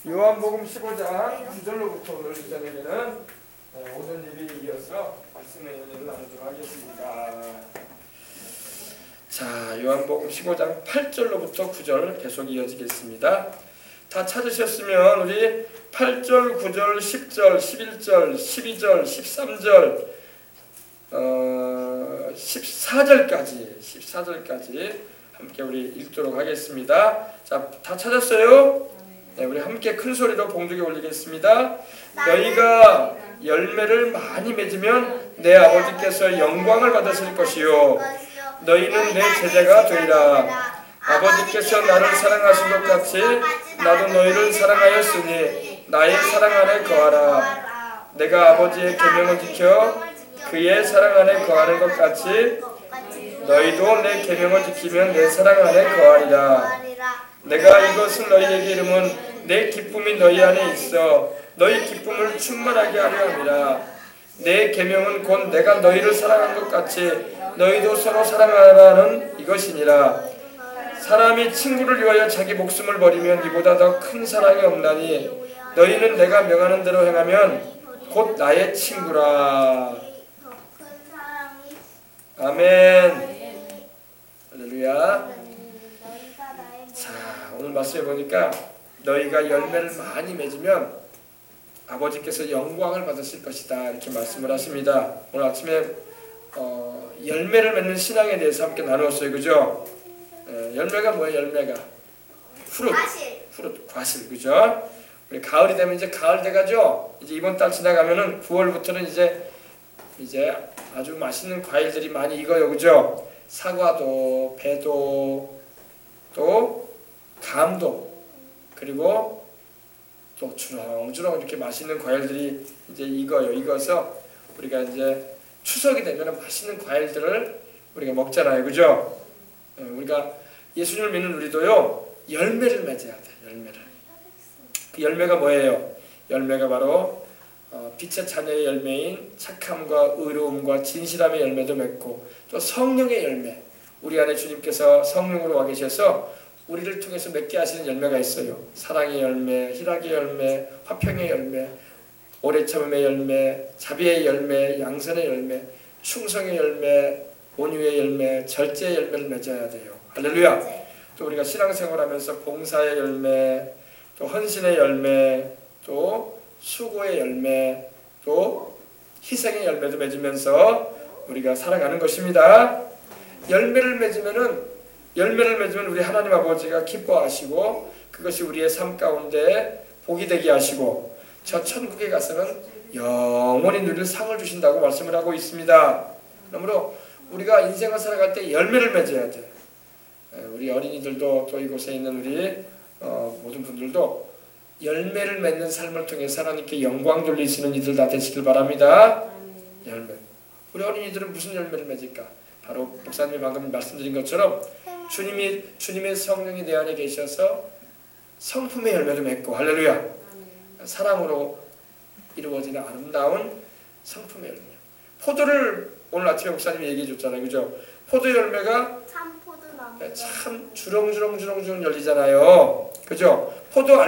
요한복음 15장 9절로부터 오늘 저녁에는 오전 예배에 이어서 말씀의 은혜를 나누도록 하겠습니다. 자, 요한복음 15장 8절로부터 9절 계속 이어지겠습니다. 다 찾으셨으면 우리 8절, 9절, 10절, 11절, 12절, 13절, 14절까지 함께 우리 읽도록 하겠습니다. 자, 다 찾았어요? 네, 우리 함께 큰 소리로 봉독에 올리겠습니다. 너희가 열매를 많이 맺으면 내 아버지께서 영광을 받으실 것이요 너희는 내 제자가 되리라. 아버지께서 나를 사랑하신 것 같이 나도 너희를 사랑하였으니 나의 사랑 안에 거하라. 내가 아버지의 계명을 지켜 그의 사랑 안에 거하는 것 같이 너희도 내 계명을 지키면 내 사랑 안에 거하리라. 내가 이것을 너희에게 이름은 내 기쁨이 너희 안에 있어 너희 기쁨을 충만하게 하려 함이라. 내 계명은 곧 내가 너희를 사랑한 것 같이 너희도 서로 사랑하라는 이것이니라. 사람이 친구를 위하여 자기 목숨을 버리면 이보다 더 큰 사랑이 없나니 너희는 내가 명하는 대로 행하면 곧 나의 친구라. 아멘. 할렐루야. 자, 오늘 말씀해 보니까 너희가 열매를 많이 맺으면 아버지께서 영광을 받으실 것이다 이렇게 말씀을 하십니다. 오늘 아침에 열매를 맺는 신앙에 대해서 함께 나누었어요. 그죠? 열매가 뭐예요? 열매가 프루트, 과실, 그죠? 우리 가을이 되면 이제 가을 돼가죠. 이제 이번 달 지나가면은 9월부터는 이제 아주 맛있는 과일들이 많이 익어요. 그죠? 사과도, 배도, 또 감도, 그리고 또 주렁주렁 이렇게 맛있는 과일들이 이제 익어서 우리가 이제 추석이 되면 맛있는 과일들을 우리가 먹잖아요. 그죠? 우리가 예수님을 믿는 우리도요 열매를 맺어야 돼. 열매를. 그 열매가 뭐예요? 열매가 바로 빛의 자녀의 열매인 착함과 의로움과 진실함의 열매도 맺고 또 성령의 열매, 우리 안에 주님께서 성령으로 와 계셔서 우리를 통해서 맺게 하시는 열매가 있어요. 사랑의 열매, 희락의 열매, 화평의 열매, 오래 참음의 열매, 자비의 열매, 양선의 열매, 충성의 열매, 온유의 열매, 절제의 열매를 맺어야 돼요. 할렐루야. 또 우리가 신앙생활하면서 봉사의 열매, 또 헌신의 열매, 또 수고의 열매, 또 희생의 열매도 맺으면서 우리가 살아가는 것입니다. 열매를 맺으면 우리 하나님 아버지가 기뻐하시고 그것이 우리의 삶 가운데 복이 되게 하시고 저 천국에 가서는 영원히 누릴 상을 주신다고 말씀을 하고 있습니다. 그러므로 우리가 인생을 살아갈 때 열매를 맺어야 돼. 우리 어린이들도 또 이곳에 있는 우리 모든 분들도 열매를 맺는 삶을 통해서 하나님께 영광 돌리시는 이들 다 되시길 바랍니다. 열매. 우리 어린이들은 무슨 열매를 맺을까? 바로 목사님이 방금 말씀드린 것처럼 주님의 성령이 내 안에 계셔서 성품의 열매를 맺고, 할렐루야. 사랑으로 이루어지는 아름다운 성품의 열매. 포도를 오늘 아침에 목사님이 얘기해 줬잖아요. 그죠? 포도 열매가 참 주렁주렁 열리잖아요. 그죠? 포도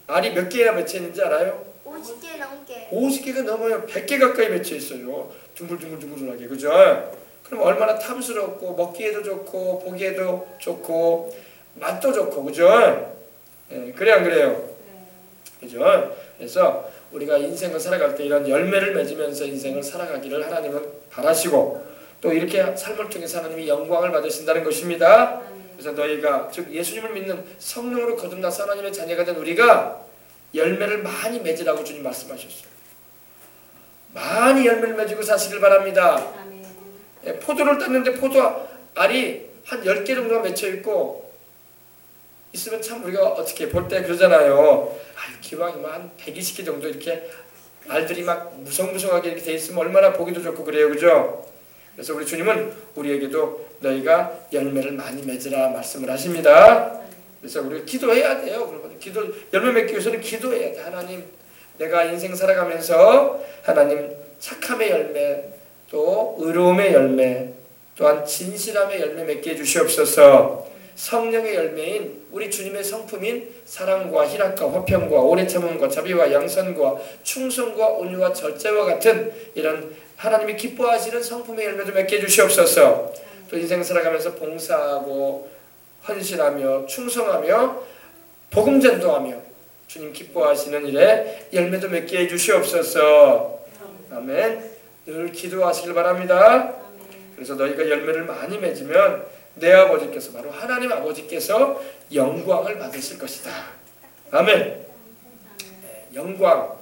알이 몇 개나 맺혀 있는지 알아요? 50개 넘게. 50개가 넘어요. 100개 가까이 맺혀 있어요. 둥글둥글하게. 그죠? 그럼 얼마나 탐스럽고 먹기에도 좋고 보기에도 좋고 맛도 좋고. 그죠? 그래 안 그래요? 그죠? 그래서 우리가 인생을 살아갈 때 이런 열매를 맺으면서 인생을 살아가기를 하나님은 바라시고 또 이렇게 삶을 통해서 하나님이 영광을 받으신다는 것입니다. 그래서 너희가 즉 예수님을 믿는 성령으로 거듭나서 하나님의 자녀가 된 우리가 열매를 많이 맺으라고 주님 말씀하셨어요. 많이 열매를 맺고 사시길 바랍니다. 포도를 땄는데 포도 알이 한 10개 정도가 맺혀 있고 있으면 참 우리가 어떻게 볼 때 그러잖아요. 기왕이면 한 120개 정도 이렇게 알들이 막 무성무성하게 이렇게 돼 있으면 얼마나 보기도 좋고 그래요. 그죠? 그래서 우리 주님은 우리에게도 너희가 열매를 많이 맺으라 말씀을 하십니다. 그래서 우리가 기도해야 돼요. 그러면 열매 맺기 위해서는 기도해야 돼. 하나님, 내가 인생 살아가면서 하나님 착함의 열매, 또 의로움의 열매, 또한 진실함의 열매 맺게 해주시옵소서. 성령의 열매인 우리 주님의 성품인 사랑과 희락과 화평과 오래 참음과 자비와 양선과 충성과 온유와 절제와 같은 이런 하나님이 기뻐하시는 성품의 열매도 맺게 해주시옵소서. 또 인생 살아가면서 봉사하고 헌신하며 충성하며 복음 전도하며 주님 기뻐하시는 일에 열매도 맺게 해주시옵소서. 아멘. 늘 기도하시길 바랍니다. 그래서 너희가 열매를 많이 맺으면 내 아버지께서 바로 하나님 아버지께서 영광을 받으실 것이다. 아멘. 네, 영광.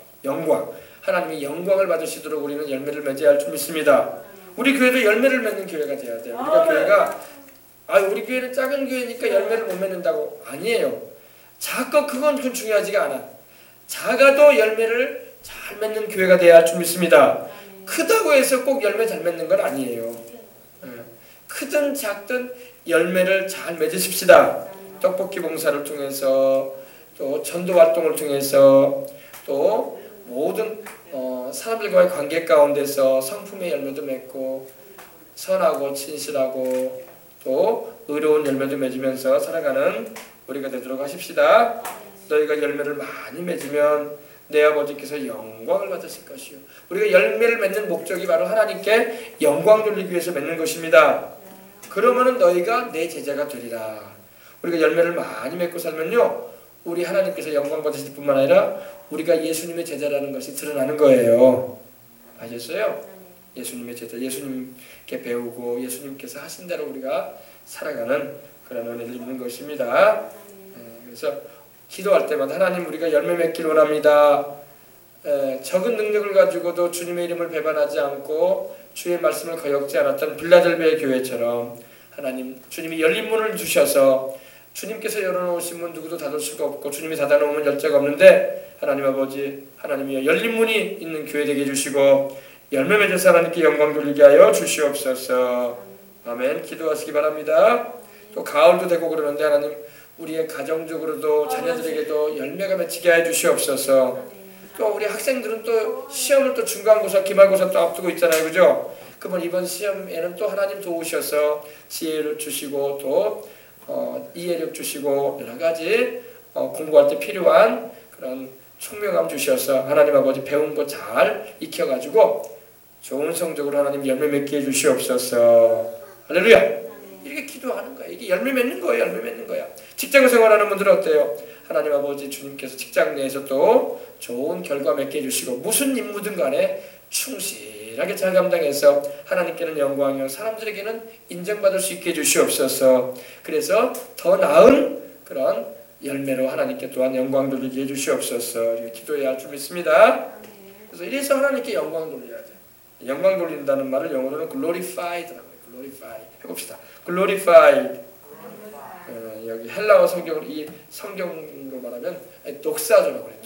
하나님이 영광을 받으시도록 우리는 열매를 맺어야 할 줄 믿습니다. 우리 교회도 열매를 맺는 교회가 돼야 돼요. 우리가 교회가 우리 교회는 작은 교회니까 열매를 못 맺는다고. 아니에요. 작고 그건 중요하지가 않아. 작아도 열매를 잘 맺는 교회가 돼야 할 줄 믿습니다. 크다고 해서 꼭 열매 잘 맺는 건 아니에요. 크든 작든 열매를 잘 맺으십시다. 떡볶이 봉사를 통해서 또 전도 활동을 통해서 또 모든 사람들과의 관계 가운데서 성품의 열매도 맺고 선하고 진실하고 또 의로운 열매도 맺으면서 살아가는 우리가 되도록 하십시다. 너희가 열매를 많이 맺으면 내 아버지께서 영광을 받으실 것이요. 우리가 열매를 맺는 목적이 바로 하나님께 영광 돌리기 위해서 맺는 것입니다. 그러면은 너희가 내 제자가 되리라. 우리가 열매를 많이 맺고 살면요, 우리 하나님께서 영광 받으실 뿐만 아니라 우리가 예수님의 제자라는 것이 드러나는 거예요. 아셨어요? 예수님의 제자, 예수님께 배우고 예수님께서 하신 대로 우리가 살아가는 그런 은혜를 입는 것입니다. 그래서 기도할 때마다 하나님 우리가 열매 맺길 원합니다. 적은 능력을 가지고도 주님의 이름을 배반하지 않고 주의 말씀을 거역지 않았던 빌라델비아 교회처럼 하나님 주님이 열린 문을 주셔서 주님께서 열어놓으신 문 누구도 닫을 수가 없고 주님이 닫아놓으면 열자가 없는데 하나님 아버지 하나님이 열린 문이 있는 교회 되게 해주시고 열매 맺어서 하나님께 영광 돌리게 하여 주시옵소서. 아멘. 기도하시기 바랍니다. 또 가을도 되고 그러는데 하나님 우리의 가정적으로도 자녀들에게도 열매가 맺히게 해 주시옵소서. 또 우리 학생들은 또 시험을 또 중간고사, 기말고사 또 앞두고 있잖아요, 그죠? 그러면 이번 시험에는 또 하나님 도우셔서 지혜를 주시고 또 이해력 주시고 여러 가지 공부할 때 필요한 그런 총명함 주셔서 하나님 아버지 배운 거 잘 익혀가지고 좋은 성적으로 하나님 열매 맺게 해주시옵소서. 할렐루야. 이렇게 기도하는 거야. 이게 열매 맺는 거예요. 열매 맺는 거야. 직장 생활하는 분들은 어때요? 하나님 아버지 주님께서 직장 내에서 또 좋은 결과 맺게 해주시고 무슨 임무든 간에 충실하게 잘 감당해서 하나님께는 영광이요 사람들에게는 인정받을 수 있게 해주시옵소서. 그래서 더 나은 그런 열매로 하나님께 또한 영광 돌리게 해주시옵소서. 이렇게 기도해야 할 줄 믿습니다. 그래서 이래서 하나님께 영광 돌려야 돼. 영광 돌린다는 말을 영어로는 glorified라고 해요. glorify 해봅시다. glorified. 여기 헬라어 성경을 이 성경으로 말하면 독사조라고 그래요.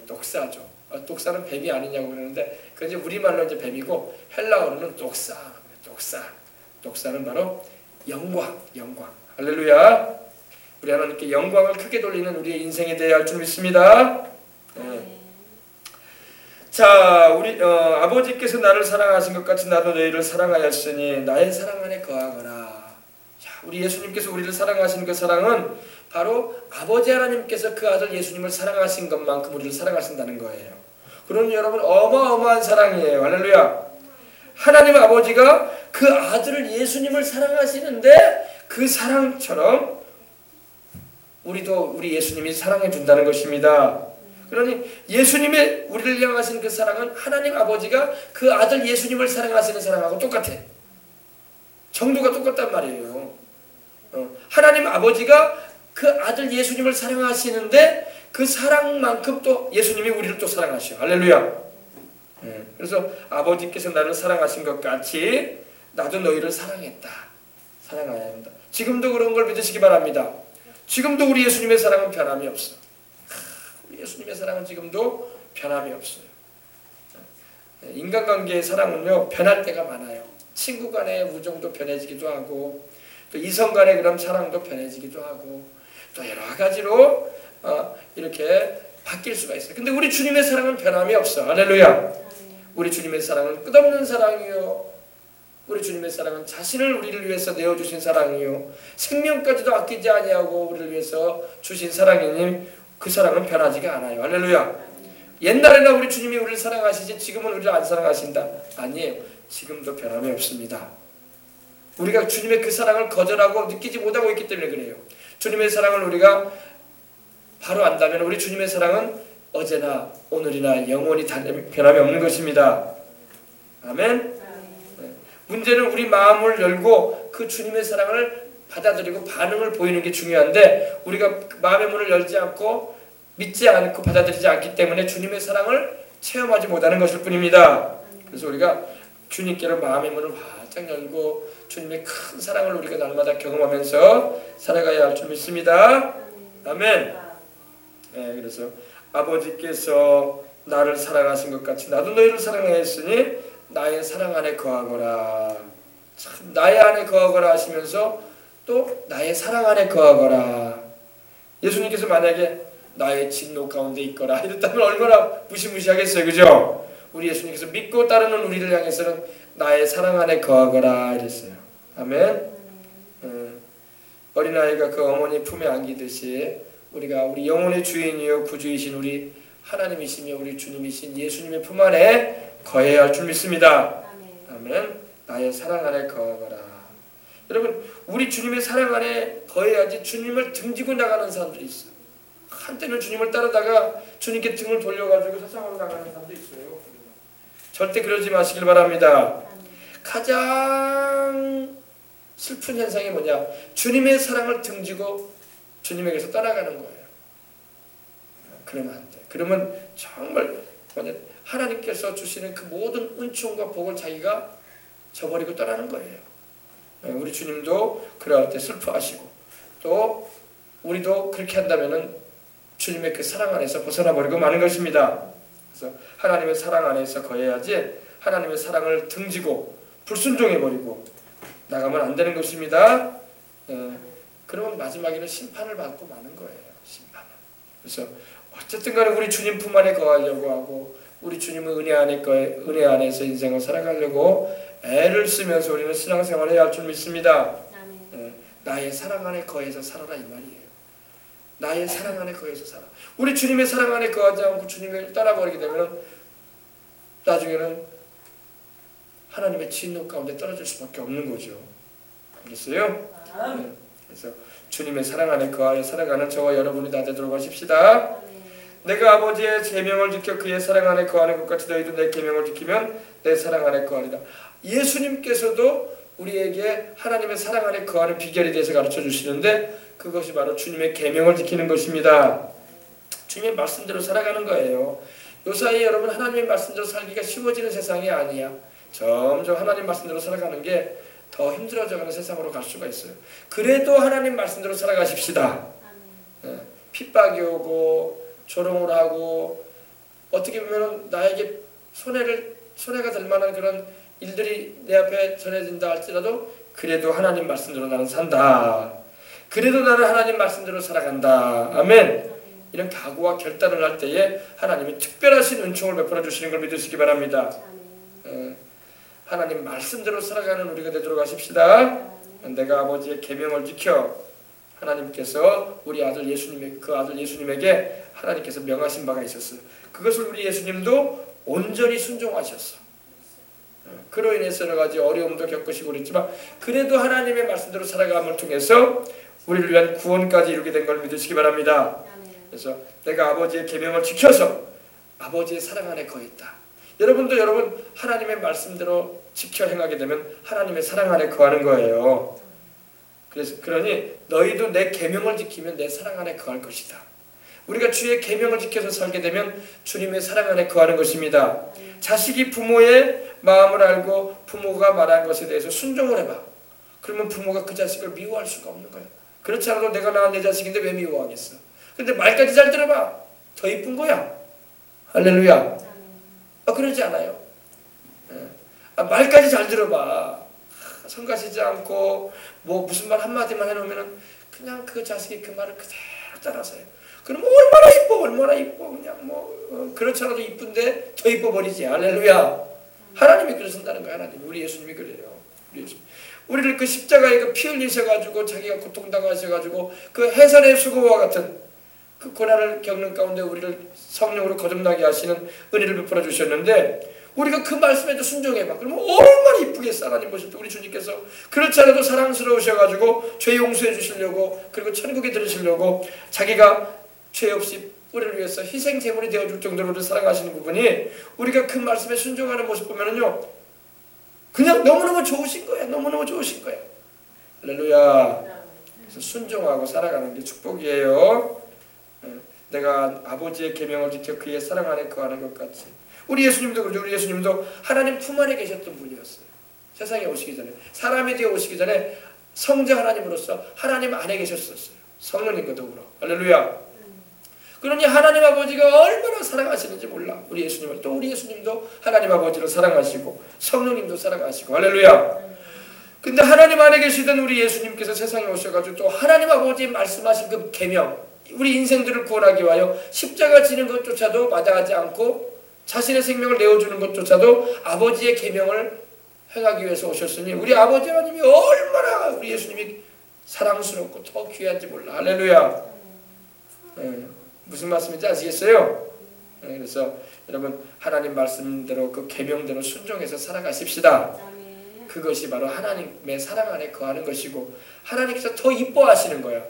독사조. 독사는 뱀이 아니냐고 그러는데 그 이제 우리말로 이제 뱀이고 헬라어로는 독사는 바로 영광. 할렐루야. 우리 하나님께 영광을 크게 돌리는 우리의 인생에 대해 할 줄 믿습니다. 자, 우리 아버지께서 나를 사랑하신 것 같이 나도 너희를 사랑하였으니 나의 사랑 안에 거하거라. 자, 우리 예수님께서 우리를 사랑하신 그 사랑은 바로 아버지 하나님께서 그 아들 예수님을 사랑하신 것만큼 우리를 사랑하신다는 거예요. 그러니 여러분 어마어마한 사랑이에요. 할렐루야. 하나님 아버지가 그 아들을 예수님을 사랑하시는데 그 사랑처럼 우리도 우리 예수님이 사랑해 준다는 것입니다. 그러니 예수님의 우리를 향하신 그 사랑은 하나님 아버지가 그 아들 예수님을 사랑하시는 사랑하고 똑같아. 정도가 똑같단 말이에요. 하나님 아버지가 그 아들 예수님을 사랑하시는데 그 사랑만큼 또 예수님이 우리를 또 사랑하셔. 할렐루야. 그래서 아버지께서 나를 사랑하신 것 같이 나도 너희를 사랑했다. 사랑해야 한다. 지금도 그런 걸 믿으시기 바랍니다. 지금도 우리 예수님의 사랑은 변함이 없어. 우리 예수님의 사랑은 지금도 변함이 없어요. 인간관계의 사랑은요 변할 때가 많아요. 친구 간의 우정도 변해지기도 하고 또 이성 간의 그런 사랑도 변해지기도 하고 또 여러 가지로 이렇게 바뀔 수가 있어요. 근데 우리 주님의 사랑은 변함이 없어. 할렐루야. 우리 주님의 사랑은 끝없는 사랑이요 우리 주님의 사랑은 자신을 우리를 위해서 내어주신 사랑이요 생명까지도 아끼지 아니하고 우리를 위해서 주신 사랑이니 그 사랑은 변하지가 않아요. 할렐루야. 옛날에나 우리 주님이 우리를 사랑하시지 지금은 우리를 안 사랑하신다. 아니에요. 지금도 변함이 없습니다. 우리가 주님의 그 사랑을 거절하고 느끼지 못하고 있기 때문에 그래요. 주님의 사랑을 우리가 바로 안다면 우리 주님의 사랑은 어제나 오늘이나 영원히 변함이 없는 것입니다. 아멘. 문제는 우리 마음을 열고 그 주님의 사랑을 받아들이고 반응을 보이는 게 중요한데 우리가 마음의 문을 열지 않고 믿지 않고 받아들이지 않기 때문에 주님의 사랑을 체험하지 못하는 것일 뿐입니다. 그래서 우리가 주님께로 마음의 문을 활짝 열고 주님의 큰 사랑을 우리가 날마다 경험하면서 살아가야 할 줄 믿습니다. 아멘. 네, 그래서 아버지께서 나를 사랑하신 것 같이 나도 너희를 사랑하였으니 나의 사랑 안에 거하거라. 참 나의 안에 거하거라 하시면서 또 나의 사랑 안에 거하거라. 예수님께서 만약에 나의 진노 가운데 있거라 이랬다면 얼마나 무시무시하겠어요. 그죠? 우리 예수님께서 믿고 따르는 우리를 향해서는 나의 사랑 안에 거하거라 이랬어요. 아멘. 어린아이가 그 어머니 품에 안기듯이 우리가 우리 영혼의 주인이요 구주이신 우리 하나님이시며 우리 주님이신 예수님의 품 안에 거해야 할 줄 믿습니다. 아멘. 나의 사랑 안에 거하거라. 여러분 우리 주님의 사랑 안에 거해야지 주님을 등지고 나가는 사람들이 있어요. 한때는 주님을 따르다가 주님께 등을 돌려가지고 세상으로 나가는 사람도 있어요. 절대 그러지 마시길 바랍니다. 가장 슬픈 현상이 뭐냐? 주님의 사랑을 등지고 주님에게서 떠나가는 거예요. 그러면 안 돼. 그러면 정말 하나님께서 주시는 그 모든 은총과 복을 자기가 저버리고 떠나는 거예요. 우리 주님도 그럴 때 슬퍼하시고 또 우리도 그렇게 한다면은 주님의 그 사랑 안에서 벗어나 버리고 마는 것입니다. 그래서 하나님의 사랑 안에서 거해야지 하나님의 사랑을 등지고 불순종해 버리고 나가면 안 되는 것입니다. 그러면 마지막에는 심판을 받고 마는 거예요. 심판을. 그래서 어쨌든 간에 우리 주님 품 안에 거하려고 하고 우리 주님의 은혜 안에서 인생을 살아가려고 애를 쓰면서 우리는 신앙생활을 해야 할 줄 믿습니다. 나의 사랑 안에 거해서 살아라 이 말이에요. 나의 사랑 안에 거해서 살아. 우리 주님의 사랑 안에 거하지 않고 주님을 떠나버리게 되면 나중에는 하나님의 진노 가운데 떨어질 수밖에 없는 거죠. 알겠어요? 그래서 주님의 사랑 안에 거하여 살아가는 저와 여러분이 다 되도록 하십시다. 내가 아버지의 계명을 지켜 그의 사랑 안에 거하는 것 같이 너희도 내 계명을 지키면 내 사랑 안에 거하리라. 예수님께서도 우리에게 하나님의 사랑 안에 거하는 비결에 대해서 가르쳐 주시는데 그것이 바로 주님의 계명을 지키는 것입니다. 주님의 말씀대로 살아가는 거예요. 요사이 여러분 하나님의 말씀대로 살기가 쉬워지는 세상이 아니야. 점점 하나님 말씀대로 살아가는 게 더 힘들어져가는 세상으로 갈 수가 있어요. 그래도 하나님 말씀대로 살아가십시다. 핍박이 오고 조롱을 하고 어떻게 보면 나에게 손해가 될 만한 그런 일들이 내 앞에 전해진다 할지라도 그래도 하나님 말씀대로 나는 산다. 그래도 나는 하나님 말씀대로 살아간다. 아멘. 이런 각오와 결단을 할 때에 하나님이 특별하신 은총을 베풀어 주시는 걸 믿으시기 바랍니다. 하나님 말씀대로 살아가는 우리가 되도록 하십시다. 내가 아버지의 계명을 지켜 하나님께서 우리 아들 예수님에게 하나님께서 명하신 바가 있었어요. 그것을 우리 예수님도 온전히 순종하셨어. 그로 인해서 여러 가지 어려움도 겪으시고 그랬지만 그래도 하나님의 말씀대로 살아감을 통해서 우리를 위한 구원까지 이루게 된 걸 믿으시기 바랍니다. 그래서 내가 아버지의 계명을 지켜서 아버지의 사랑 안에 거했다. 여러분도 여러분 하나님의 말씀대로 지켜 행하게 되면 하나님의 사랑 안에 거하는 거예요. 그러니 너희도 내 계명을 지키면 내 사랑 안에 거할 것이다. 우리가 주의 계명을 지켜서 살게 되면 주님의 사랑 안에 거하는 것입니다. 자식이 부모의 마음을 알고 부모가 말한 것에 대해서 순종을 해봐. 그러면 부모가 그 자식을 미워할 수가 없는 거야. 그렇지 않아도 내가 낳은 내 자식인데 왜 미워하겠어. 근데 말까지 잘 들어봐. 더 이쁜 거야. 할렐루야. 그러지 않아요. 말까지 잘 들어봐. 성가시지 않고 뭐 무슨 말 한마디만 해놓으면 그냥 그 자식이 그 말을 그대로 따라서요. 그럼 얼마나 이뻐 그냥 뭐 그렇지 않아도 이쁜데 더 이뻐 버리지. 할렐루야. 하나님이 그러신다는 거야. 하나님 우리 예수님이 그래요. 우리를 그 십자가에 그 피 흘리셔가지고 자기가 고통당하셔가지고 그 해산의 수고와 같은 그 고난을 겪는 가운데 우리를 성령으로 거듭나게 하시는 은혜를 베풀어 주셨는데 우리가 그 말씀에도 순종해봐. 그러면 얼마나 이쁘겠어. 하나님 보실 때 우리 주님께서 그렇지 않아도 사랑스러우셔가지고 죄 용서해 주시려고 그리고 천국에 들으시려고 자기가 죄 없이 우리를 위해서 희생 제물이 되어줄 정도로 우리를 사랑하시는 부분이 우리가 그 말씀에 순종하는 모습 보면은요 그냥 너무너무 좋으신 거야. 너무너무 좋으신 거야. 할렐루야. 그래서 순종하고 살아가는 게 축복이에요. 내가 아버지의 계명을 지켜 그의 사랑 안에 거하는 것 같이. 우리 예수님도 그러죠. 우리 예수님도 하나님 품 안에 계셨던 분이었어요. 세상에 오시기 전에 사람이 되어 오시기 전에 성자 하나님으로서 하나님 안에 계셨었어요. 성령님과 더불어. 할렐루야. 그러니 하나님 아버지가 얼마나 사랑하시는지 몰라. 우리 예수님을 또 우리 예수님도 하나님 아버지를 사랑하시고 성령님도 사랑하시고 할렐루야. 근데 하나님 안에 계시던 우리 예수님께서 세상에 오셔가지고 또 하나님 아버지 말씀하신 그 계명 우리 인생들을 구원하기 위하여 십자가 지는 것조차도 마다하지 않고 자신의 생명을 내어주는 것조차도 아버지의 계명을 행하기 위해서 오셨으니 우리 아버지 하나님이 얼마나 우리 예수님이 사랑스럽고 더 귀한지 몰라. 할렐루야. 무슨 말씀인지 아시겠어요? 그래서 여러분 하나님 말씀대로 그 계명대로 순종해서 살아가십시다. 그것이 바로 하나님의 사랑 안에 거하는 것이고 하나님께서 더 이뻐하시는 거야.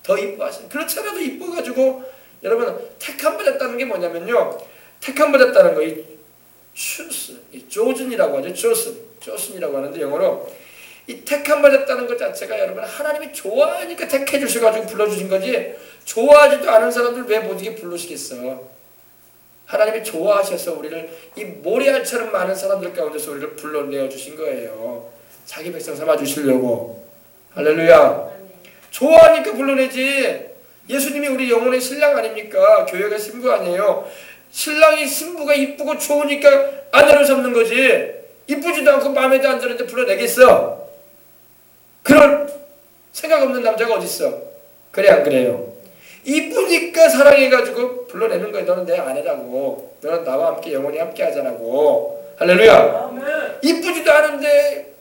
더 이뻐하시는. 그렇지 않아도 이뻐가지고 여러분 택함 받았다는 게 뭐냐면요. 택함 받았다는 거 이 choose, 이 chosen이라고 하죠. chosen이라고 하는데 영어로 이 택함 받았다는 것 자체가 여러분 하나님이 좋아하니까 택해 주셔가지고 불러주신 거지 좋아하지도 않은 사람들 왜 못 이게 부르시겠어. 하나님이 좋아하셔서 우리를 이 모래알처럼 많은 사람들 가운데서 우리를 불러내어 주신 거예요. 자기 백성 삼아 주시려고. 할렐루야. 좋아하니까 불러내지. 예수님이 우리 영혼의 신랑 아닙니까? 교회가 신부 아니에요. 신랑이 신부가 이쁘고 좋으니까 아내로 삼는 거지. 이쁘지도 않고 마음에도 안 드는데 불러내겠어? 그럴 생각 없는 남자가 어디 있어? 그래 안 그래요? 이쁘니까 사랑해가지고 불러내는 거야. 너는 내 아내라고. 너는 나와 함께 영원히 함께 하자라고. 할렐루야. 이쁘지도 않은데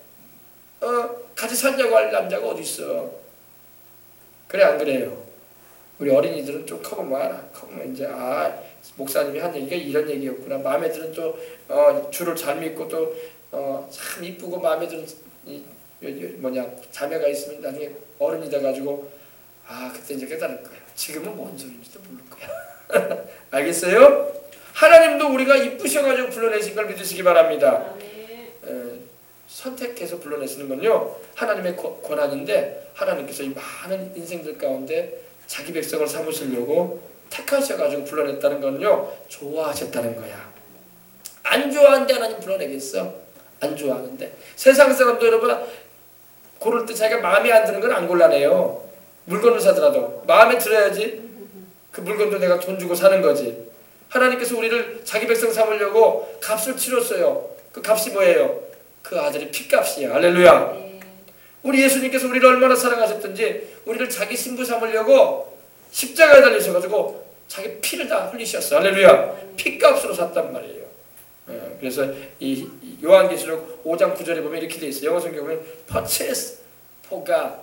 같이 살자고 할 남자가 어디 있어? 그래 안 그래요? 우리 어린이들은 좀 커보면 알아. 커보면 이제 목사님이 한 얘기가 이런 얘기였구나. 마음에 드는 또 주를 잘 믿고 또 참 이쁘고 마음에 드는 자매가 있으면 나중에 어른이 돼가지고 그때 이제 깨달을 거야. 지금은 뭔 소리인지도 모를 거야. 알겠어요? 하나님도 우리가 이쁘셔가지고 불러내신 걸 믿으시기 바랍니다. 선택해서 불러내시는 건요 하나님의 권한인데 하나님께서 이 많은 인생들 가운데 자기 백성을 삼으시려고 택하셔가지고 불러냈다는 건요 좋아하셨다는 거야. 안 좋아하는데 하나님 불러내겠어? 안 좋아하는데. 세상 사람도 여러분 고를 때 자기가 마음에 안 드는 건 안 골라내요. 물건을 사더라도 마음에 들어야지 그 물건도 내가 돈 주고 사는 거지. 하나님께서 우리를 자기 백성 삼으려고 값을 치렀어요. 그 값이 뭐예요? 그 아들의 피값이야. 할렐루야. 우리 예수님께서 우리를 얼마나 사랑하셨던지 우리를 자기 신부 삼으려고 십자가에 달리셔가지고 자기 피를 다 흘리셨어. 할렐루야. 피값으로 샀단 말이에요. 그래서 이 요한계시록 5장 9절에 보면 이렇게 돼 있어요. 영어 성경에 보면 purchased for God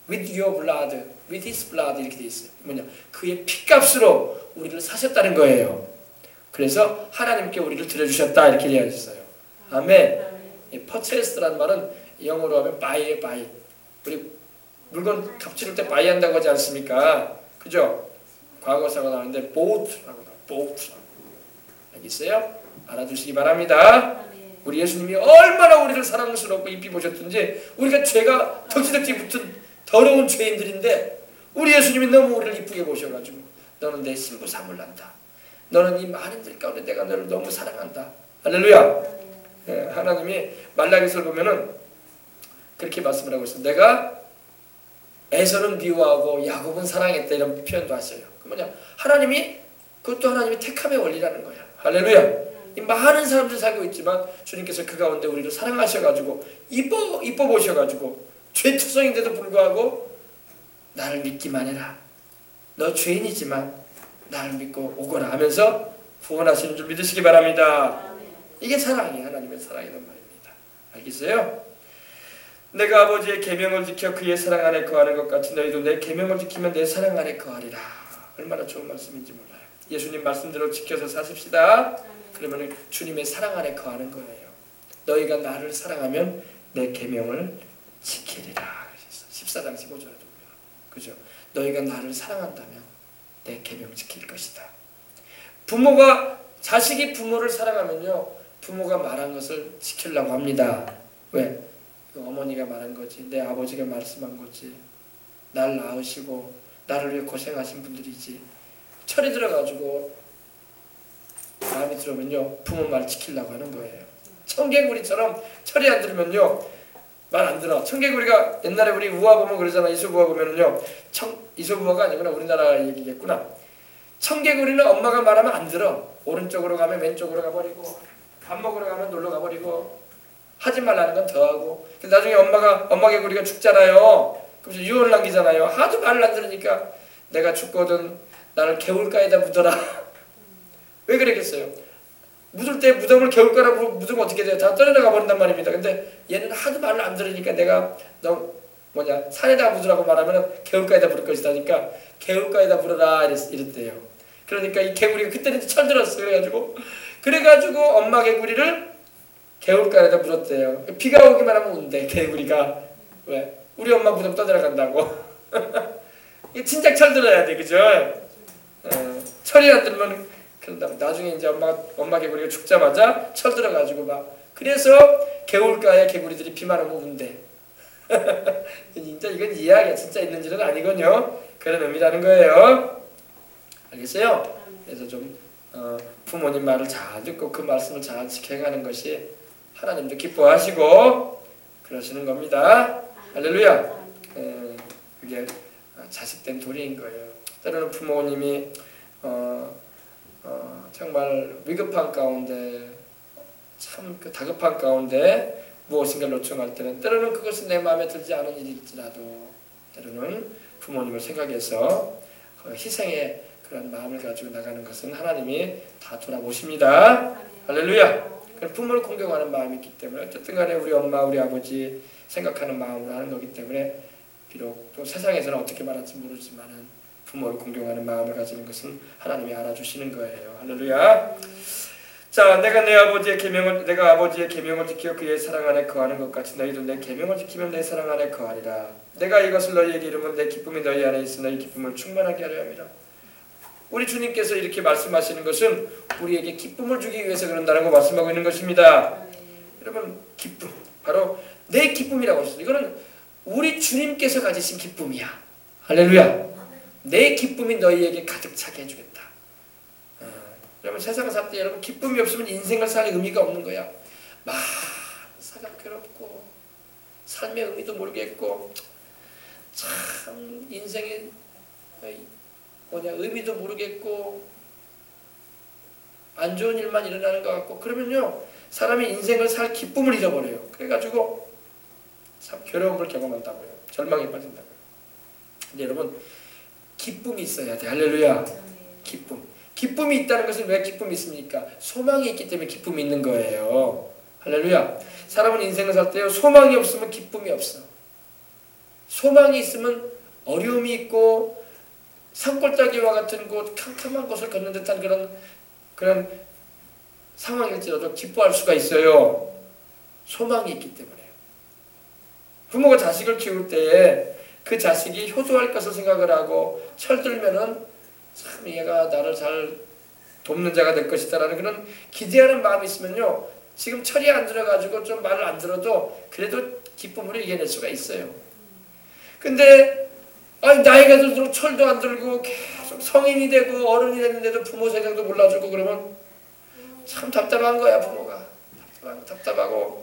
with your blood, with his blood 이렇게 돼 있어요. 뭐냐? 그의 피값으로 우리를 사셨다는 거예요. 그래서 하나님께 우리를 드려주셨다 이렇게 되어 있어요. 아멘. purchased라는 말은 영어로 하면 buy에 buy. 우리 물건 값치를 때 buy 한다고 하지 않습니까? 그죠? 과거사가 나오는데 bought라고 나와요. bought. 알겠어요? 알아두시기 바랍니다. 우리 예수님이 얼마나 우리를 사랑스럽고 이쁘게 보셨든지 우리가 죄가 덕지덕지 붙은 더러운 죄인들인데 우리 예수님이 너무 우리를 이쁘게 보셔가지고 너는 내 신부 삼을란다. 너는 이 많은들 가운데 내가 너를 너무 사랑한다. 할렐루야. 하나님이 말라기서를 보면은 그렇게 말씀을 하고 있어요. 내가 에서는 미워하고 야곱은 사랑했다 이런 표현도 하셔요. 그 뭐냐? 하나님이 그것도 하나님이 택함의 원리라는 거야. 할렐루야. 이 많은 사람들 살고 있지만 주님께서 그 가운데 우리를 사랑하셔가지고 이뻐 보셔가지고 죄투성인데도 불구하고 나를 믿기만 해라. 너 죄인이지만 나를 믿고 오거라 하면서 구원하시는 줄 믿으시기 바랍니다. 이게 사랑이에요. 하나님의 사랑이란 말입니다. 알겠어요? 내가 아버지의 계명을 지켜 그의 사랑 안에 거하는 것 같이 너희도 내 계명을 지키면 내 사랑 안에 거하리라. 얼마나 좋은 말씀인지 몰라요. 예수님 말씀대로 지켜서 사십시다. 그러면 주님의 사랑 안에 거하는 거예요. 너희가 나를 사랑하면 내 계명을 지키리라. 14장 15절에 보면, 그죠? 너희가 나를 사랑한다면 내 계명 지킬 것이다. 부모가 자식이 부모를 사랑하면요, 부모가 말한 것을 지키려고 합니다. 왜? 어머니가 말한 거지, 내 아버지가 말씀한 거지, 날 낳으시고 나를 위해 고생하신 분들이지. 철이 들어가지고 마음이 들으면요, 부모 말 지키려고 하는 거예요. 청개구리처럼 철이 안 들으면요, 말 안 들어. 청개구리가 옛날에 우리 우화 보면 그러잖아. 이소부화 보면은요, 이소부화가 아니구나, 우리나라 얘기겠구나. 청개구리는 엄마가 말하면 안 들어. 오른쪽으로 가면 왼쪽으로 가버리고, 밥 먹으러 가면 놀러 가버리고, 하지 말라는 건 더 하고. 나중에 엄마 개구리가 죽잖아요. 그래서 유언을 남기잖아요. 하도 말을 안 들으니까 내가 죽거든 나를 개울가에다 묻어라. 왜 그랬겠어요? 묻을 때 무덤을 개울가라고 묻으면 어떻게 돼요? 다 떨어져 가버린단 말입니다. 근데 얘는 하도 말을 안 들으니까 내가 너 산에다 묻으라고 말하면 개울가에다 묻을 것이다. 그러니까 개울가에다 묻어라 이랬대요. 그러니까 이 개구리가 그때는 철들었어요. 그래가지고 엄마 개구리를 개울가에다 물었대요. 비가 오기만 하면 운대, 개구리가. 왜? 우리 엄마 무덤 떠들어간다고. 진작 철들어야 돼, 그죠? 철이 안 들면 그런다. 나중에 이제 엄마 개구리가 죽자마자 철들어가지고 막. 그래서 개울가에 개구리들이 비만 오면 운대. 진짜 이건 이야기가 진짜 있는지는 아니군요. 그런 의미라는 거예요. 알겠어요? 그래서 좀 부모님 말을 잘 듣고 그 말씀을 잘 지켜가는 것이 하나님도 기뻐하시고 그러시는 겁니다. 할렐루야. 그게 자식된 도리인 거예요. 때로는 부모님이 정말 위급한 가운데, 참 다급한 가운데 무엇인가를 요청할 때는 때로는 그것이 내 마음에 들지 않은 일일지라도 때로는 부모님을 생각해서 희생의 그런 마음을 가지고 나가는 것은 하나님이 다 돌아보십니다. 할렐루야. 부모를 공경하는 마음이 있기 때문에 어쨌든 간에 우리 엄마 우리 아버지 생각하는 마음으로 하는 거기 때문에 비록 또 세상에서는 어떻게 말할지 모르지만은 부모를 공경하는 마음을 가지는 것은 하나님이 알아주시는 거예요. 할렐루야. 자, 내가 아버지의 계명을 지켜 그의 사랑 안에 거하는 것 같이 너희도 내 계명을 지키면 내 사랑 안에 거하리라. 내가 이것을 너희에게 이르면 내 기쁨이 너희 안에 있어 너희 기쁨을 충만하게 하려 함이라. 우리 주님께서 이렇게 말씀하시는 것은 우리에게 기쁨을 주기 위해서 그런다는 거 말씀하고 있는 것입니다. 여러분, 기쁨, 바로 내 기쁨이라고 했어요. 이거는 우리 주님께서 가지신 기쁨이야. 할렐루야. 내 기쁨이 너희에게 가득 차게 해주겠다. 여러분, 세상 살 때 여러분 기쁨이 없으면 인생을 살 의미가 없는 거야. 살기가 괴롭고 삶의 의미도 모르겠고 참 인생의 의미도 모르겠고 안 좋은 일만 일어나는 것 같고 그러면요 사람이 인생을 살 기쁨을 잃어버려요. 그래가지고 참 괴로움을 경험한다고요. 절망에 빠진다고요. 근데 여러분 기쁨이 있어야 돼. 할렐루야. 기쁨이 있다는 것은 왜 기쁨이 있습니까? 소망이 있기 때문에 기쁨이 있는 거예요. 할렐루야. 사람은 인생을 살 때요 소망이 없으면 기쁨이 없어. 소망이 있으면 어려움이 있고 산골짜기와 같은 곳 캄캄한 곳을 걷는 듯한 그런 상황일지라도 기뻐할 수가 있어요. 소망이 있기 때문에. 부모가 자식을 키울 때에 그 자식이 효도할 것을 생각을 하고 철들면은 참 얘가 나를 잘 돕는 자가 될 것이다 라는 그런 기대하는 마음이 있으면요 지금 철이 안 들어가지고 좀 말을 안 들어도 그래도 기쁨으로 이겨낼 수가 있어요. 근데 나이가 들수록 철도 안 들고 계속 성인이 되고 어른이 됐는데도 부모 생각도 몰라주고 그러면 참 답답한 거야. 부모가 답답하고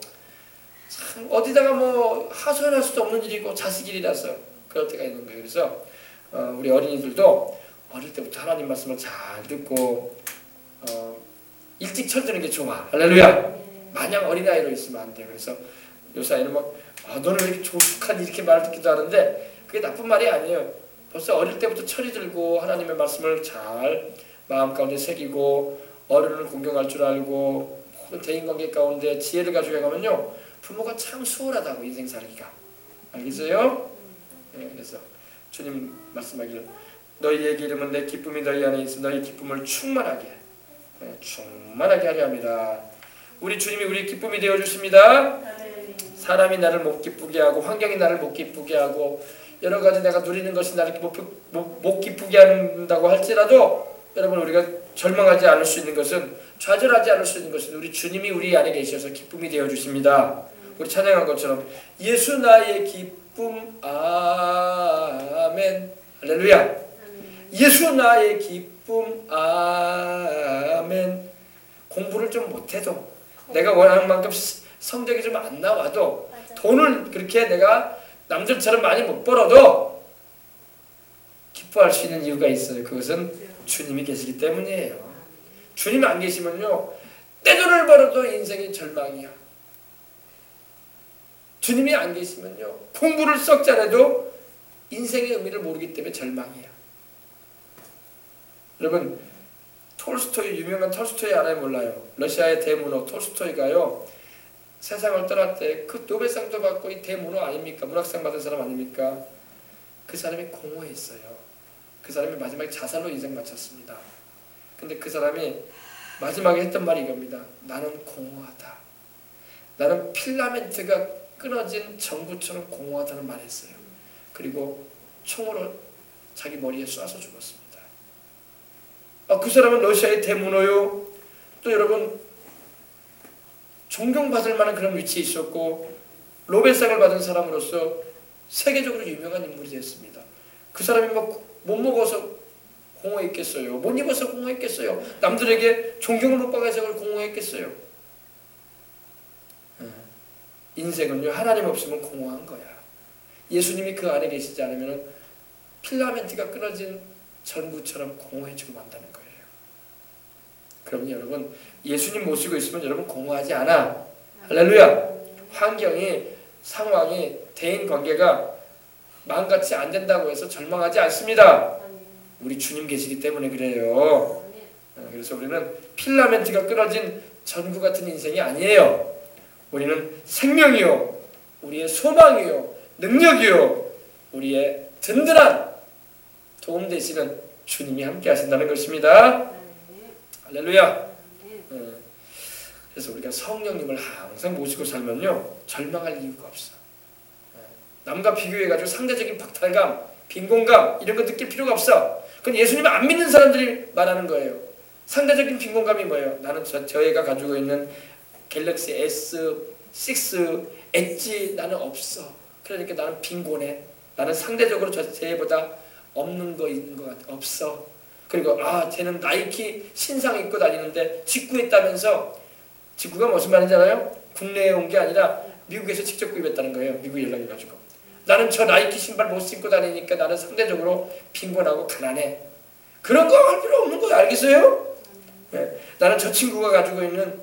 참 어디다가 하소연할 수도 없는 일이고 자식 일이라서 그럴 때가 있는 거예요. 그래서 우리 어린이들도 어릴 때부터 하나님 말씀을 잘 듣고 일찍 철드는 게 좋아. 할렐루야. 마냥 어린아이로 있으면 안 돼. 그래서 요사이는 너는 왜 이렇게 조숙한 이렇게 말 듣기도 하는데 그게 나쁜 말이 아니에요. 벌써 어릴 때부터 철이 들고 하나님의 말씀을 잘 마음 가운데 새기고 어른을 공경할 줄 알고 모든 대인관계 가운데 지혜를 가지고 가면요 부모가 참 수월하다고 인생 살기가. 알겠어요? 그래서 주님 말씀하기를 너희에게 이름은 내 기쁨이 너희 안에 있어 너희 기쁨을 충만하게 하려 합니다. 우리 주님이 우리의 기쁨이 되어 주십니다. 사람이 나를 못 기쁘게 하고 환경이 나를 못 기쁘게 하고 여러 가지 내가 누리는 것이 나를 못 기쁘게 한다고 할지라도 여러분 우리가 절망하지 않을 수 있는 것은 좌절하지 않을 수 있는 것은 우리 주님이 우리 안에 계셔서 기쁨이 되어 주십니다. 우리 찬양한 것처럼 예수 나의 기쁨 아멘 할렐루야. 예수 나의 기쁨 아멘. 공부를 좀 못해도 내가 원하는 만큼 성적이 좀 안 나와도 돈을 그렇게 내가 남들처럼 많이 못 벌어도 기뻐할 수 있는 이유가 있어요. 그것은 주님이 계시기 때문이에요. 주님이 안 계시면요 내 돈을 벌어도 인생이 절망이야. 주님이 안 계시면요 공부를 썩 잘해도 인생의 의미를 모르기 때문에 절망이야. 여러분 톨스토이 유명한 톨스토이 알아요 몰라요? 러시아의 대문호 톨스토이가요 세상을 떠날 때 그 노벨상도 받고 이 대문호 아닙니까? 문학상 받은 사람 아닙니까? 그 사람이 공허했어요. 그 사람이 마지막에 자살로 인생 마쳤습니다. 근데 그 사람이 마지막에 했던 말이 이겁니다. 나는 공허하다. 나는 필라멘트가 끊어진 전구처럼 공허하다는 말을 했어요. 그리고 총으로 자기 머리에 쏴서 죽었습니다. 그 사람은 러시아의 대문호요. 또 여러분 존경받을 만한 그런 위치에 있었고 노벨상을 받은 사람으로서 세계적으로 유명한 인물이 됐습니다. 그 사람이 못 먹어서 공허했겠어요? 못 입어서 공허했겠어요? 남들에게 존경을 못 받아서 공허했겠어요? 인생은요 하나님 없으면 공허한 거야. 예수님이 그 안에 계시지 않으면 필라멘트가 끊어진 전구처럼 공허해지고 만다는 거예요. 그럼 여러분 예수님 모시고 있으면 여러분 공허하지 않아. 할렐루야. 환경이 상황이 대인관계가 마음같이 안 된다고 해서 절망하지 않습니다. 우리 주님 계시기 때문에 그래요. 그래서 우리는 필라멘트가 끊어진 전구 같은 인생이 아니에요. 우리는 생명이요 우리의 소망이요 능력이요 우리의 든든한 도움 되시는 주님이 함께 하신다는 것입니다. 할렐루야. 그래서 우리가 성령님을 항상 모시고 살면요 절망할 이유가 없어. 남과 비교해가지고 상대적인 박탈감, 빈곤감 이런 거 느낄 필요가 없어. 그건 예수님을 안 믿는 사람들이 말하는 거예요. 상대적인 빈곤감이 뭐예요? 나는 저희가 가지고 있는 갤럭시 S6 엣지 나는 없어. 그러니까 나는 빈곤해. 나는 상대적으로 쟤보다 없는 거 있는 것 같아. 없어. 그리고 쟤는 나이키 신상 입고 다니는데 직구했다면서. 직구가 무슨 말인지 알아요? 국내에 온 게 아니라 미국에서 직접 구입했다는 거예요. 미국 연락해가지고. 나는 저 나이키 신발 못 신고 다니니까 나는 상대적으로 빈곤하고 가난해. 그런 거 할 필요 없는 거예요. 알겠어요? 네. 나는 저 친구가 가지고 있는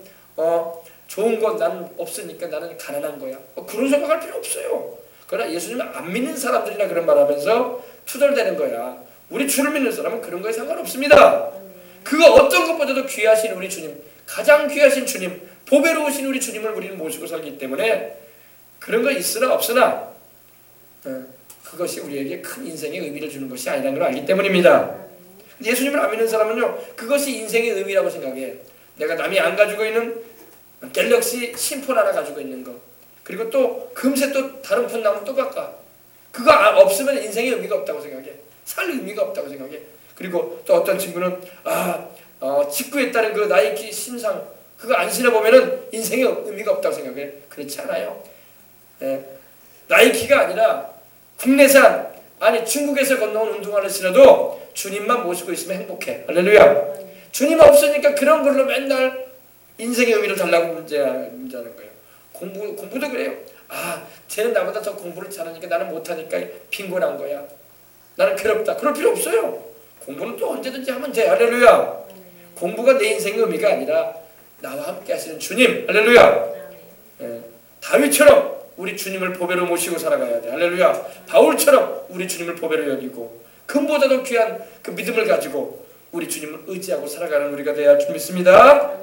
좋은 건 나는 없으니까 나는 가난한 거야. 그런 생각할 필요 없어요. 그러나 예수님을 안 믿는 사람들이나 그런 말하면서 투덜대는 거야. 우리 주를 믿는 사람은 그런 거에 상관없습니다. 그거 어떤 것보다도 귀하신 우리 주님, 가장 귀하신 주님, 보배로우신 우리 주님을 우리는 모시고 살기 때문에 그런 거 있으나 없으나 그것이 우리에게 큰 인생의 의미를 주는 것이 아니라는 걸 알기 때문입니다. 예수님을 안 믿는 사람은요 그것이 인생의 의미라고 생각해. 내가 남이 안 가지고 있는 갤럭시 신폰 하나 가지고 있는 거, 그리고 또 금세 또 다른 폰 나오면 또 바꿔. 그거 없으면 인생의 의미가 없다고 생각해. 살 의미가 없다고 생각해. 그리고 또 어떤 친구는 직구했다는 그 나이키 신상 그거 안 신어보면은 인생의 의미가 없다고 생각해. 그렇지 않아요. 나이키가 아니라 국내산 중국에서 건너온 운동화를 신어도 주님만 모시고 있으면 행복해. 할렐루야. 주님 없으니까 그런 걸로 맨날 인생의 의미를 달라고 문제하는 거예요. 공부도 그래요. 쟤는 나보다 더 공부를 잘하니까 나는 못하니까 빈곤한 거야. 나는 괴롭다. 그럴 필요 없어요. 공부는 또 언제든지 하면 돼. 할렐루야. 공부가 내 인생의 의미가 아니라 나와 함께 하시는 주님. 할렐루야. 다윗처럼 우리 주님을 보배로 모시고 살아가야 돼. 할렐루야. 바울처럼 우리 주님을 보배로 여기고 금보다도 귀한 그 믿음을 가지고 우리 주님을 의지하고 살아가는 우리가 되어야 할 줄 믿습니다.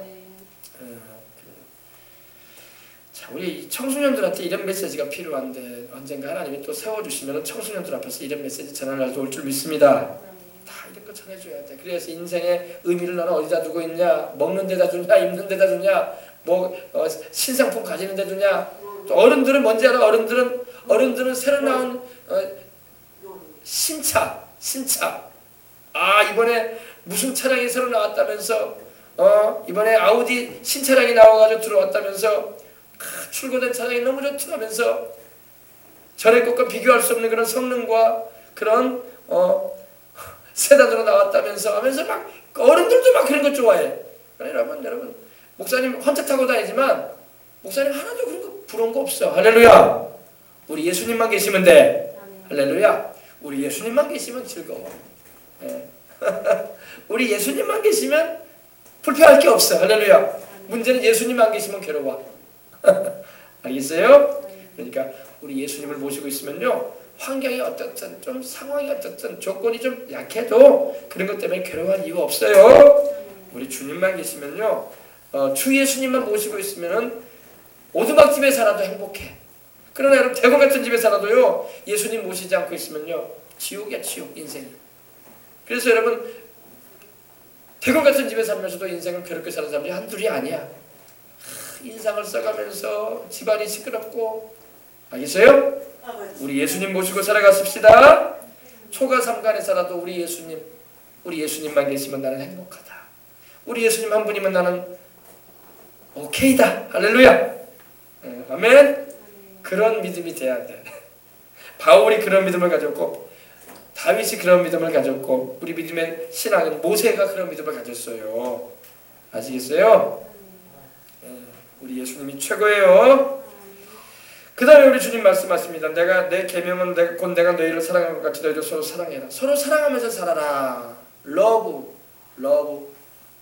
자, 자, 우리 청소년들한테 이런 메시지가 필요한데 언젠가 하나님이 또 세워주시면 청소년들 앞에서 이런 메시지 전하는 날도 올 줄 믿습니다. 다 이런 거 전해줘야 돼. 그래서 인생의 의미를 너는 어디다 두고 있냐? 먹는 데다 주냐? 입는 데다 주냐? 신상품 가지는 데 주냐? 또 어른들은 뭔지 알아? 어른들은 새로 나온 신차. 이번에 무슨 차량이 새로 나왔다면서 이번에 아우디 신차량이 나와가지고 들어왔다면서 출고된 차량이 너무 좋다면서 전에 것과 비교할 수 없는 그런 성능과 그런 세단으로 나왔다면서 하면서 막 어른들도 막 그런 거 좋아해. 여러분 목사님 헌차 타고 다니지만 목사님 하나도 그런 거 부러운 거 없어. 할렐루야. 우리 예수님만 계시면 돼. 할렐루야. 우리 예수님만 계시면 즐거워. 네. 우리 예수님만 계시면 불편할 게 없어. 할렐루야. 문제는 예수님 안 계시면 괴로워. 알겠어요? 그러니까 우리 예수님을 모시고 있으면요, 환경이 어떻든 좀 상황이 어떻든 조건이 좀 약해도 그런 것 때문에 괴로워할 이유 없어요. 우리 주님만 계시면요, 주 예수님만 모시고 있으면은 오두막집에 살아도 행복해. 그러나 여러분 대궐 같은 집에 살아도요, 예수님 모시지 않고 있으면요, 지옥이야, 지옥. 인생이. 그래서 여러분 대궐 같은 집에 살면서도 인생을 괴롭게 사는 사람들이 한둘이 아니야. 인상을 써가면서 집안이 시끄럽고. 알겠어요? 우리 예수님 모시고 살아갔습시다. 초가 삼간에 살아도 우리 예수님만 계시면 나는 행복하다. 우리 예수님 한 분이면 나는 오케이다. 할렐루야. 아멘. 그런 믿음이 돼야 돼. 바울이 그런 믿음을 가졌고 다윗이 그런 믿음을 가졌고 우리 믿음의 신앙은 모세가 그런 믿음을 가졌어요. 아시겠어요? 우리 예수님이 최고예요. 그 다음에 우리 주님 말씀하십니다. 내 계명은 곧 내가 너희를 사랑한 것 같이 너희도 서로 사랑해라. 서로 사랑하면서 살아라. Love one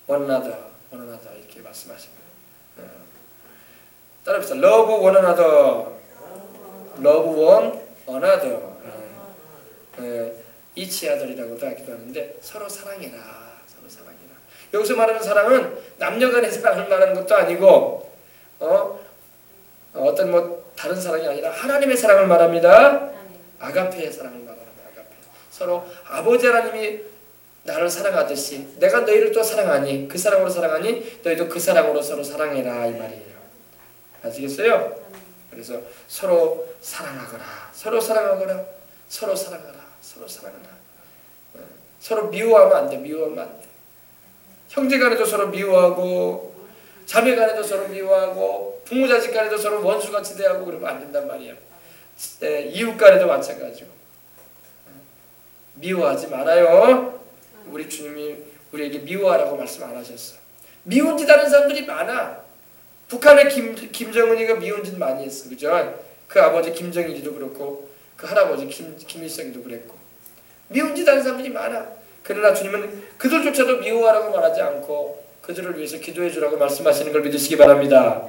another 이렇게 말씀하십니다. 따라합시다. Love one another. each other이라고도 하기도 하는데 서로 사랑해라. 여기서 말하는 사랑은 남녀간의 사랑을 말하는 것도 아니고 어떤 다른 사랑이 아니라 하나님의 사랑을 말합니다. 아가페의 사랑을 말합니다. 아가페. 서로 아버지 하나님이 나를 사랑하듯이 내가 너희를 또 사랑하니 그 사랑으로 사랑하니 너희도 그 사랑으로 서로 사랑해라 이 말이에요. 아시겠어요? 그래서 서로 사랑하거라. 서로 사랑하거라. 서로 사랑하라. 서로 사랑하라. 서로 미워하면 안 돼. 미워하면 안 돼. 형제 간에도 서로 미워하고 자매 간에도 서로 미워하고 부모 자식 간에도 서로 원수같이 대하고 그러면 안 된단 말이에요. 이웃 간에도 마찬가지고. 미워하지 말아요. 우리 주님이 우리에게 미워하라고 말씀 안 하셨어. 미운 짓 하는 사람들이 많아. 북한의 김정은이가 미운 짓 많이 했어. 그죠? 그 아버지 김정일이도 그렇고 그 할아버지 김일성이도 그랬고 미운 짓 하는 사람들이 많아. 그러나 주님은 그들조차도 미워하라고 말하지 않고 그들을 위해서 기도해 주라고 말씀하시는 걸 믿으시기 바랍니다.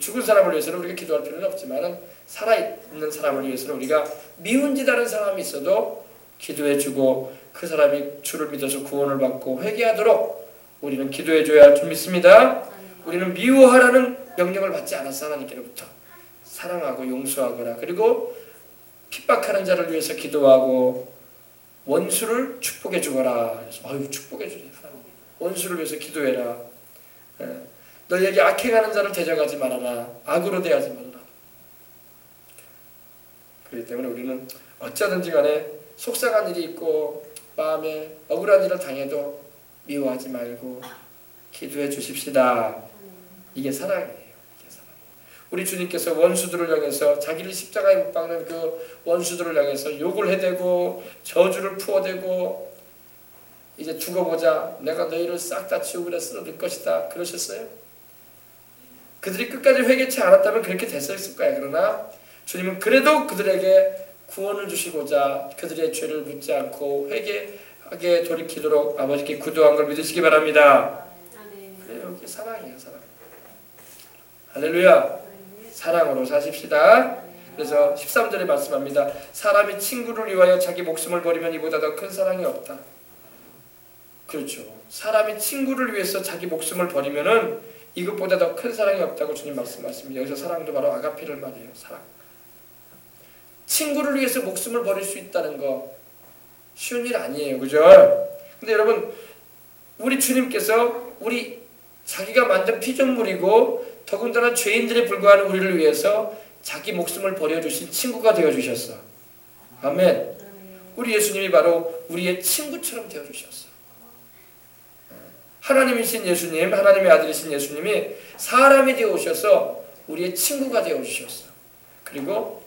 죽은 사람을 위해서는 우리가 기도할 필요는 없지만 살아있는 사람을 위해서는 우리가 미운 짓 하는 사람이 있어도 기도해 주고 그 사람이 주를 믿어서 구원을 받고 회개하도록 우리는 기도해 줘야 할 줄 믿습니다. 우리는 미워하라는 명령을 받지 않았어. 하나님께로부터 사랑하고 용서하거나 그리고 핍박하는 자를 위해서 기도하고 원수를 축복해 주거라. 축복해 주지. 원수를 위해서 기도해라. 너에게 악행하는 자를 대적하지 말아라. 악으로 대하지 말아라. 그렇기 때문에 우리는 어쩌든지 간에 속상한 일이 있고 마음에 억울한 일을 당해도 미워하지 말고 기도해 주십시다. 이게 사랑이에요. 우리 주님께서 원수들을 향해서 자기를 십자가에 못 박는 그 원수들을 향해서 욕을 해대고 저주를 부어대고 이제 죽어보자. 내가 너희를 싹 다 지옥으로 쓸어들 것이다. 그러셨어요? 그들이 끝까지 회개치 않았다면 그렇게 됐을 거야. 그러나 주님은 그래도 그들에게 구원을 주시고자 그들의 죄를 묻지 않고 회개하게 돌이키도록 아버지께 구도한 걸 믿으시기 바랍니다. 그래요. 이게 사랑이에요. 사랑. 할렐루야. 사랑으로 사십시다. 그래서 13절에 말씀합니다. 사람이 친구를 위하여 자기 목숨을 버리면 이보다 더 큰 사랑이 없다. 그렇죠. 사람이 친구를 위해서 자기 목숨을 버리면은 이것보다 더 큰 사랑이 없다고 주님 말씀하십니다. 여기서 사랑도 바로 아가페를 말해요. 사랑. 친구를 위해서 목숨을 버릴 수 있다는 거 쉬운 일 아니에요. 그죠? 근데 여러분, 우리 주님께서 우리 자기가 만든 피조물이고 더군다나 죄인들에 불과한 우리를 위해서 자기 목숨을 버려주신 친구가 되어주셨어. 아멘. 우리 예수님이 바로 우리의 친구처럼 되어주셨어. 하나님이신 예수님, 하나님의 아들이신 예수님이 사람이 되어오셔서 우리의 친구가 되어주셨어. 그리고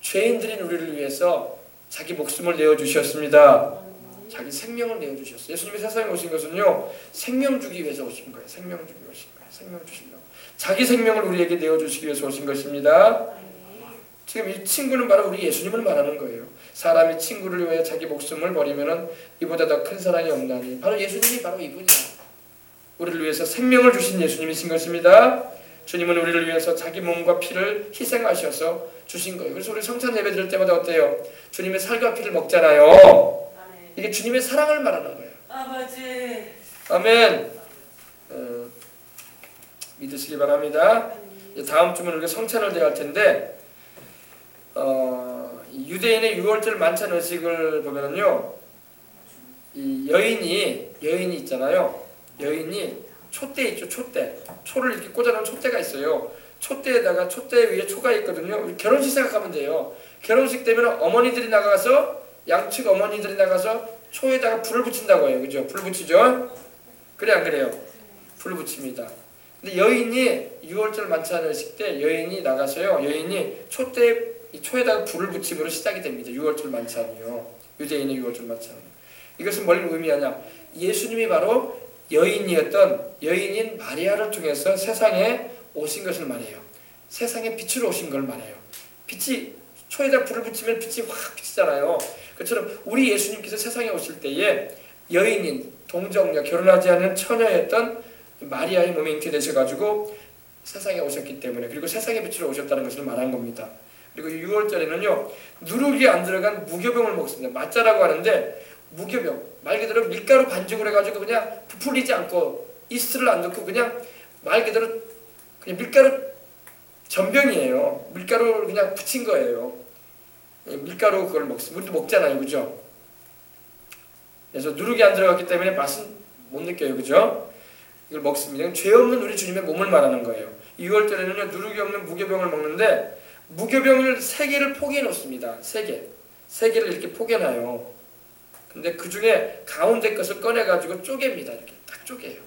죄인들인 우리를 위해서 자기 목숨을 내어주셨습니다. 자기 생명을 내어주셨어요. 예수님이 세상에 오신 것은요, 생명 주기 위해서 오신 거예요. 생명 주기 위해서 오신 거예요. 생명 주시려고. 자기 생명을 우리에게 내어주시기 위해서 오신 것입니다. 지금 이 친구는 바로 우리 예수님을 말하는 거예요. 사람이 친구를 위해 자기 목숨을 버리면은 이보다 더 큰 사랑이 없나니. 바로 예수님이 바로 이분이야. 우리를 위해서 생명을 주신 예수님이신 것입니다. 주님은 우리를 위해서 자기 몸과 피를 희생하셔서 주신 거예요. 그래서 우리 성찬 예배 드릴 때마다 어때요? 주님의 살과 피를 먹잖아요. 이게 주님의 사랑을 말하는 거예요. 아버지. 아멘. 믿으시기 바랍니다. 다음 주면 우리가 성찬을 드려야 할 텐데, 유대인의 6월절 만찬 의식을 보면은요, 이 여인이 있잖아요. 여인이 촛대 있죠, 촛대. 초를 이렇게 꽂아놓은 촛대가 있어요. 촛대에다가 촛대 위에 초가 있거든요. 우리 결혼식 생각하면 돼요. 결혼식 되면 어머니들이 나가서, 양측 어머니들이 나가서 초에다가 불을 붙인다고 해요. 그죠? 불 붙이죠? 그래 안 그래요? 불 붙입니다. 근데 여인이 6월절 만찬 의식 때 여인이 나가서요. 여인이 초에다가 불을 붙임으로 시작이 됩니다. 6월절 만찬이요. 유대인의 6월절 만찬. 이것은 뭘 의미하냐? 예수님이 바로 여인인 마리아를 통해서 세상에 오신 것을 말해요. 세상에 빛으로 오신 걸 말해요. 빛이 초에다 불을 붙이면 빛이 확 비치잖아요. 그처럼 우리 예수님께서 세상에 오실 때에 여인인 동정녀 결혼하지 않은 처녀였던 마리아의 몸에 잉태되셔가지고 세상에 오셨기 때문에, 그리고 세상의 빛으로 오셨다는 것을 말한 겁니다. 그리고 6월절에는요 누룩이 안 들어간 무교병을 먹습니다. 맞자라고 하는데 무교병, 말 그대로 밀가루 반죽을 해가지고 그냥 부풀리지 않고 이스트를 안 넣고 그냥 말 그대로 그냥 밀가루 전병이에요. 밀가루를 그냥 붙인 거예요. 밀가루 그걸 먹습니다. 우리도 먹잖아요. 그죠? 그래서 누룩이 안 들어갔기 때문에 맛은 못 느껴요. 그죠? 이걸 먹습니다. 죄 없는 우리 주님의 몸을 말하는 거예요. 6월절에는요 누룩이 없는 무교병을 먹는데 무교병을 3개를 포개해 놓습니다. 3개를 이렇게 포개놔요. 근데 그 중에 가운데 것을 꺼내가지고 쪼갭니다. 이렇게 딱 쪼개요.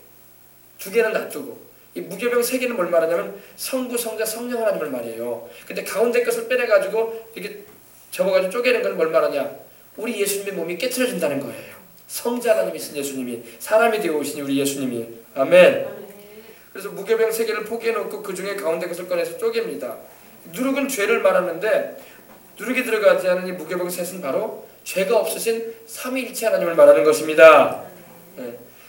2개는 놔두고. 이 무교병 3개는 뭘 말하냐면 성부, 성자, 성령 하나님을 말해요. 근데 가운데 것을 빼내가지고 이렇게 접어가지고 쪼개는 건 뭘 말하냐? 우리 예수님의 몸이 깨트려진다는 거예요. 성자 하나님이신 예수님이, 사람이 되어 오신 우리 예수님이. 아멘. 그래서 무교병 3개를 포개해놓고 그 중에 가운데 것을 꺼내서 쪼갭니다. 누룩은 죄를 말하는데 누룩이 들어가지 않은 이 무교병 셋은 바로 죄가 없으신 삼위일체 하나님을 말하는 것입니다.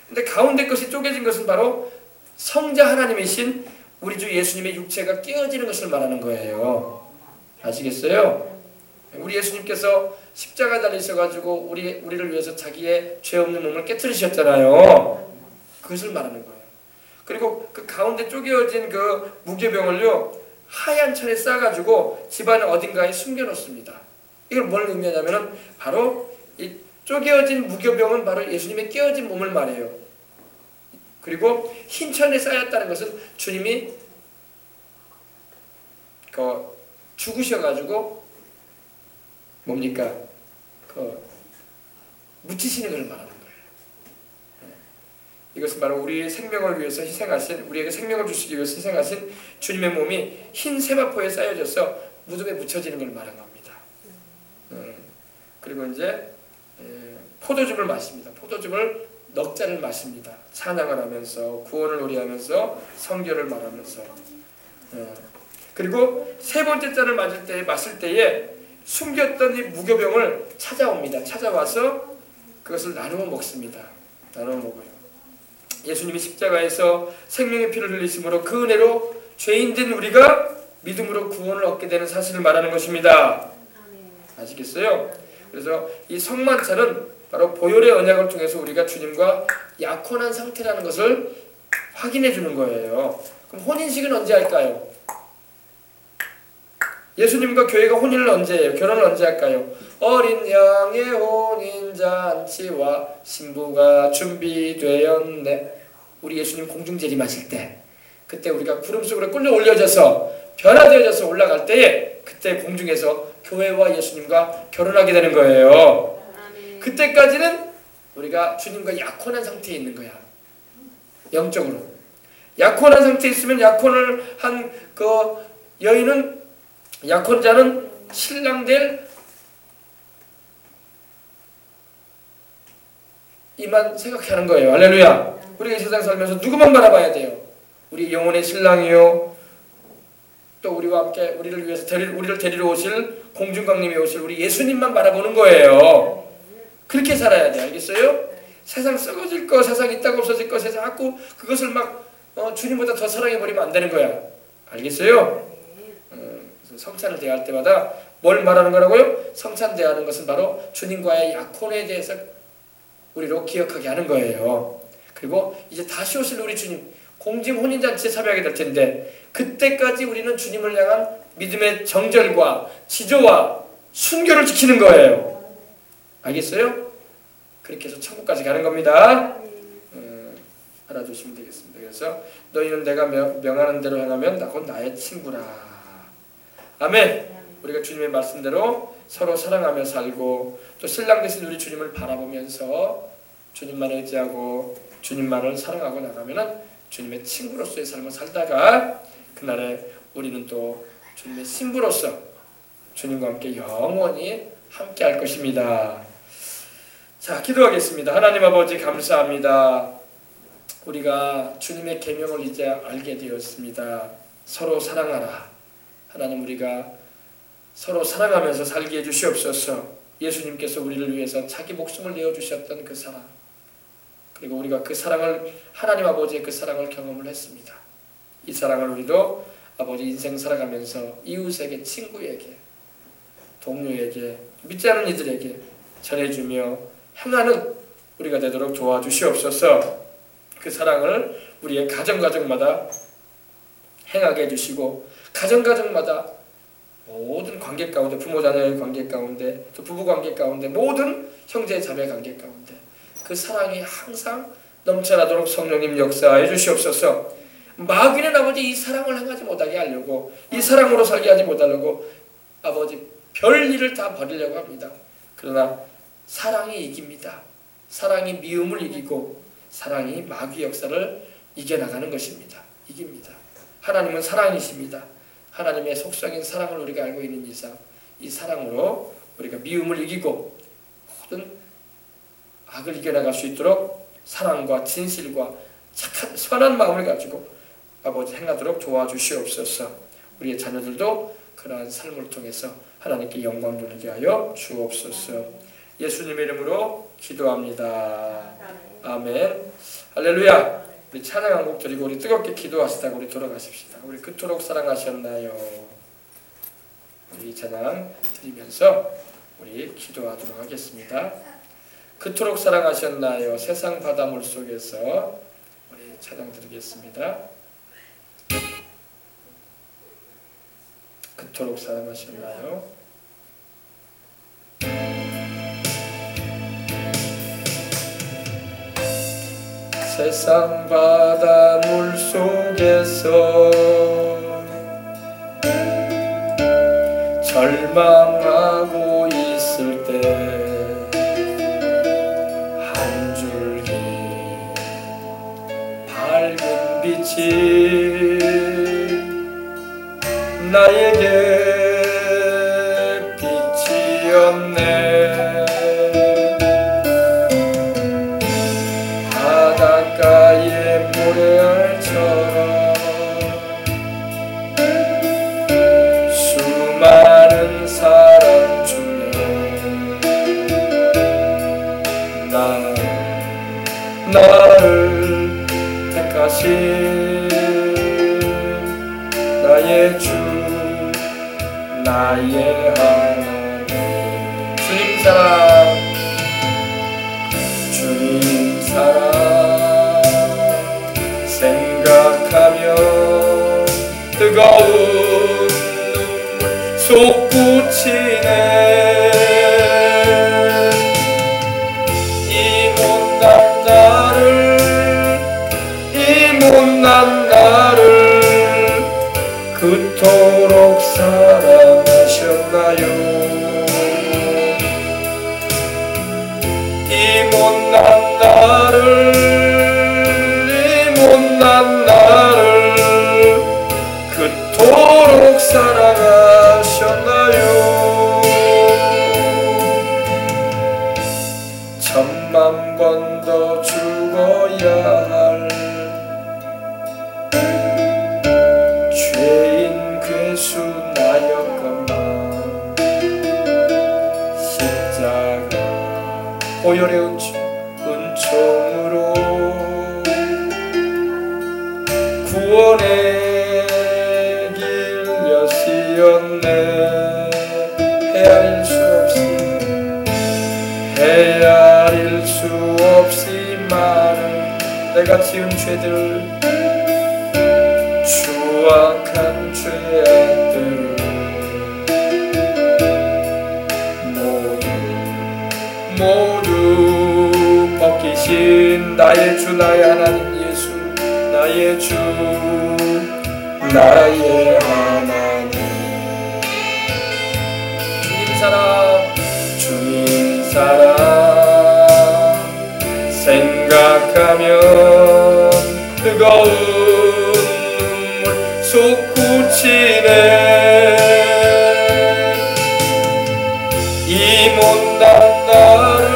근데 가운데 것이 쪼개진 것은 바로 성자 하나님이신 우리 주 예수님의 육체가 깨어지는 것을 말하는 거예요. 아시겠어요? 우리 예수님께서 십자가 달리셔가지고 우리를 위해서 자기의 죄 없는 몸을 깨트리셨잖아요. 그것을 말하는 거예요. 그리고 그 가운데 쪼개어진 그 무교병을요 하얀 천에 싸가지고 집안 어딘가에 숨겨놓습니다. 이걸 뭘 의미하냐면은 바로 이 쪼개어진 무교병은 바로 예수님의 깨어진 몸을 말해요. 그리고 흰 천에 쌓였다는 것은 주님이 죽으셔가지고 뭡니까? 묻히시는 걸 말하는 거예요. 이것은 바로 우리의 생명을 위해서 희생하신, 우리에게 생명을 주시기 위해서 희생하신 주님의 몸이 흰 세마포에 쌓여져서 무덤에 묻혀지는 걸 말한 겁니다. 그리고 이제 포도즙을 마십니다. 포도즙을 넉 잔을 마십니다. 찬양을 하면서 구원을 노래하면서 성결을 말하면서. 그리고 세 번째 잔을 마실 때에 숨겼던 이 무교병을 찾아옵니다. 찾아와서 그것을 나누어 먹습니다. 나누어 먹어요. 예수님이 십자가에서 생명의 피를 흘리심으로 그 은혜로 죄인된 우리가 믿음으로 구원을 얻게 되는 사실을 말하는 것입니다. 아시겠어요? 그래서 이 성만찬은 바로 보혈의 언약을 통해서 우리가 주님과 약혼한 상태라는 것을 확인해 주는 거예요. 그럼 혼인식은 언제 할까요? 예수님과 교회가 혼인을 언제 해요? 결혼을 언제 할까요? 어린 양의 혼인잔치와 신부가 준비되었네. 우리 예수님 공중 재림하실 때, 그때 우리가 구름 속으로 끌려 올려져서 변화되어져서 올라갈 때에, 그때 공중에서 교회와 예수님과 결혼하게 되는 거예요. 그때까지는 우리가 주님과 약혼한 상태에 있는 거야. 영적으로 약혼한 상태에 있으면, 약혼을 한 그 여인은, 약혼자는 신랑 될 이만 생각하는 거예요. 할렐루야. 우리가 이 세상 살면서 누구만 바라봐야 돼요? 우리 영혼의 신랑이요, 또 우리와 함께 우리를 위해서 우리를 데리러 오실 공중강림에 오실 우리 예수님만 바라보는 거예요. 그렇게 살아야 돼. 알겠어요? 세상 썩어질 거, 세상 있다가 없어질 거, 세상 자꾸 그것을 막 주님보다 더 사랑해버리면 안 되는 거야. 알겠어요? 성찬을 대할 때마다 뭘 말하는 거라고요? 성찬 대하는 것은 바로 주님과의 약혼에 대해서 우리로 기억하게 하는 거예요. 그리고 이제 다시 오실 우리 주님, 공중 혼인잔치에 참여하게 될 텐데, 그때까지 우리는 주님을 향한 믿음의 정절과 지조와 순교를 지키는 거예요. 알겠어요? 그렇게 해서 천국까지 가는 겁니다. 알아두시면 되겠습니다. 그래서 너희는 내가 명하는 대로 행하면 곧 나의 친구라. 아멘. 우리가 주님의 말씀대로 서로 사랑하며 살고, 또 신랑 되신 우리 주님을 바라보면서 주님만 의지하고 주님만을 사랑하고 나가면은 주님의 친구로서의 삶을 살다가 그날에 우리는 또 주님의 신부로서 주님과 함께 영원히 함께 할 것입니다. 자, 기도하겠습니다. 하나님 아버지 감사합니다. 우리가 주님의 계명을 이제 알게 되었습니다. 서로 사랑하라. 하나님, 우리가 서로 사랑하면서 살게 해주시옵소서. 예수님께서 우리를 위해서 자기 목숨을 내어주셨던 그 사랑, 그리고 우리가 그 사랑을, 하나님 아버지의 그 사랑을 경험을 했습니다. 이 사랑을 우리도 아버지 인생 살아가면서 이웃에게, 친구에게, 동료에게, 믿지 않는 이들에게 전해주며 행하는 우리가 되도록 도와주시옵소서. 그 사랑을 우리의 가정마다 행하게 해주시고, 가정마다 모든 관계 가운데, 부모 자녀의 관계 가운데, 또 부부 관계 가운데, 모든 형제 자매 관계 가운데 그 사랑이 항상 넘쳐나도록 성령님 역사해 주시옵소서. 마귀는 아버지 이 사랑을 행하지 못하게 하려고, 이 사랑으로 살게 하지 못하려고 아버지 별일을 다 버리려고 합니다. 그러나 사랑이 이깁니다. 사랑이 미움을 이기고 사랑이 마귀 역사를 이겨나가는 것입니다. 이깁니다. 하나님은 사랑이십니다. 하나님의 속성인 사랑을 우리가 알고 있는 이상, 이 사랑으로 우리가 미움을 이기고 모든 악을 이겨나갈 수 있도록 사랑과 진실과 착한 선한 마음을 가지고 아버지 행하도록 도와주시옵소서. 우리의 자녀들도 그러한 삶을 통해서 하나님께 영광 돌리게 하여 주옵소서. 예수님의 이름으로 기도합니다. 아멘. 할렐루야. 우리 찬양 한 곡 드리고 우리 뜨겁게 기도하시다가 우리 돌아가십시다. 우리 그토록 사랑하셨나요? 우리 찬양 드리면서 우리 기도하도록 하겠습니다. 그토록 사랑하셨나요? 세상 바닷물 속에서 우리 찬양 드리겠습니다. 그토록 사랑하셨나요? 세상 바닷물 속에서 절망하고 있을 때 한 줄기 밝은 빛이 나에게 빛이 없네. 바닷가의 모래알처럼 수많은 사람 중에 나를 택하신 나의 주, 나의 하나님. 주님 사랑, 주님 사랑, 뜨거운 눈물 솟구치네. 이 못난 나를 그토록 사랑하셨나요. 이 못난 나를 그토록 사랑하셨나요. 천만 번 더 죽어야 할 죄인 괴수 나였건만 십자가 보혈의 은총으로 구원의 길 여시었네. 헤아릴 수 없이 많은 내가 지은 죄들, 추악한 죄악들을 모두 벗기신 나의 주 나의 하나님 예수, 나의 주 나의 하나님. 주님 사랑 생각하면 뜨거운 눈물 솟구치네. 이 못난 나를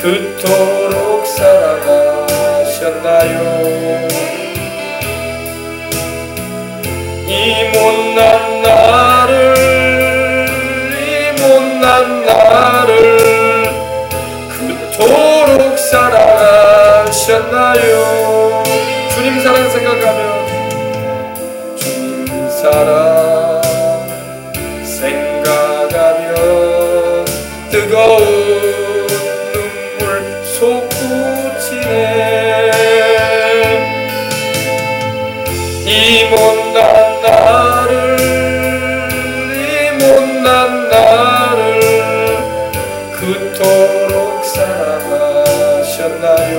그토록 사랑하셨나요. 이 못난 나를 그토록 사랑하셨나요. 주님 사랑 생각하면, 주님 사랑 생각하면 뜨거운 눈물 솟구치네. 이 못난 나를 그토록 사랑하셨나요.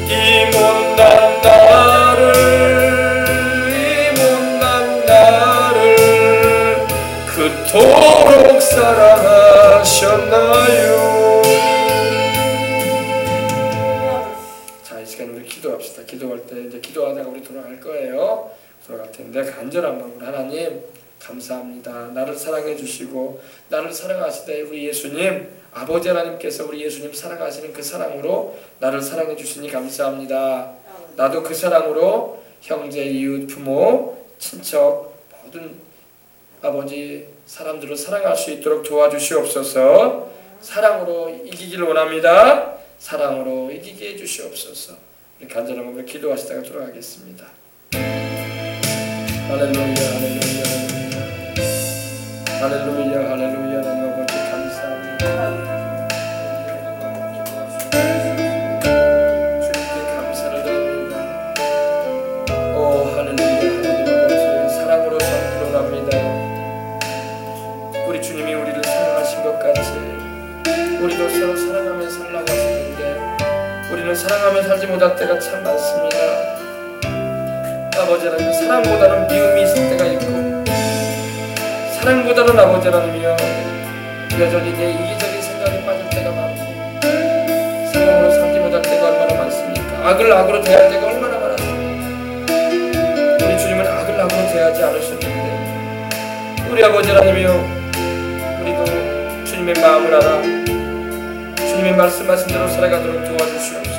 이 못난 나를 그토록 사랑하셨나요. 자, 이 시간 우리 기도합시다. 기도할 때 이제 기도하다가 우리 돌아갈 거예요. 돌아갈 텐데 간절한 마음으로, 하나님 감사합니다. 나를 사랑해 주시고 나를 사랑하시되 우리 예수님, 아버지 하나님께서 우리 예수님 사랑하시는 그 사랑으로 나를 사랑해 주시니 감사합니다. 나도 그 사랑으로 형제, 이웃, 부모, 친척 모든 아버지 사람들을 사랑할 수 있도록 도와주시옵소서. 사랑으로 이기기를 원합니다. 사랑으로 이기게 해주시옵소서. 간절한 마음으로 기도하시다가 돌아가겠습니다. 할렐루야, 할렐루야, 할렐루야, 할렐루야. 하나님 아버지 감사합니다. 주님께 감사를 드립니다. 오 할렐루야, 하나님 아버지 사랑으로 선포합니다. 우리 주님이 우리를 사랑하신 것 같이 우리도 서로 사랑하며 살라고 하시는데 우리는 사랑하며 살지 못할 때가 참 많습니다. 아버지 하나님, 사랑보다는 미움이 있을 때가 있고, 사랑보다는 아버지 하나님이여 여전히 내 이기적인 생각에 빠질 때가 많고, 사랑으로 살지 못할 때가 얼마나 많습니까? 악을 악으로 대할 때가 얼마나 많았습니까? 우리 주님은 악을 악으로 대하지 않으셨는데 우리 아버지 하나님이여 우리도 주님의 마음을 알아 주님의 말씀하신 대로 살아가도록 도와주시옵소서.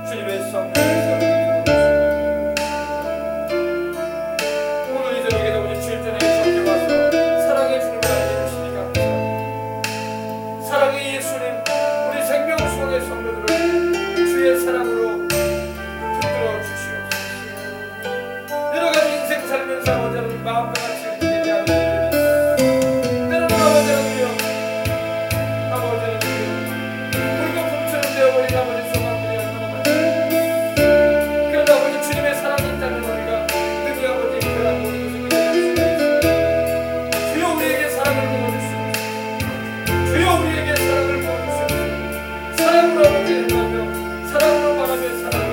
주님의 성령께서 오늘 이 저녁에도 우리 주일 저녁에 함께 와서 사랑의 주님을 알게 해주시니 감사합니다. 사랑의 예수님, 우리 생명수원의 성도들을 주의 사랑으로 붙들어 주시옵소서. 여러 가지 인생 살면서 아버지 하나님 마음과 같이 되지 않는 일들이 때로는 아버지 하나님이여 물거품처럼 되어버린 아버지 소망들이 얼마나 많습니다. 그러나 아버지 주님의 사랑이 있다면 우리가 능히 아버지 그런 모든 것을 이겨낼 수가 있습니다. 주여 우리에게 사랑을 부어주시옵소서. 주여 우리에게 사랑을 부어주시옵소서. 사랑으로 아버지 행하며 사랑으로 말하며 사랑으로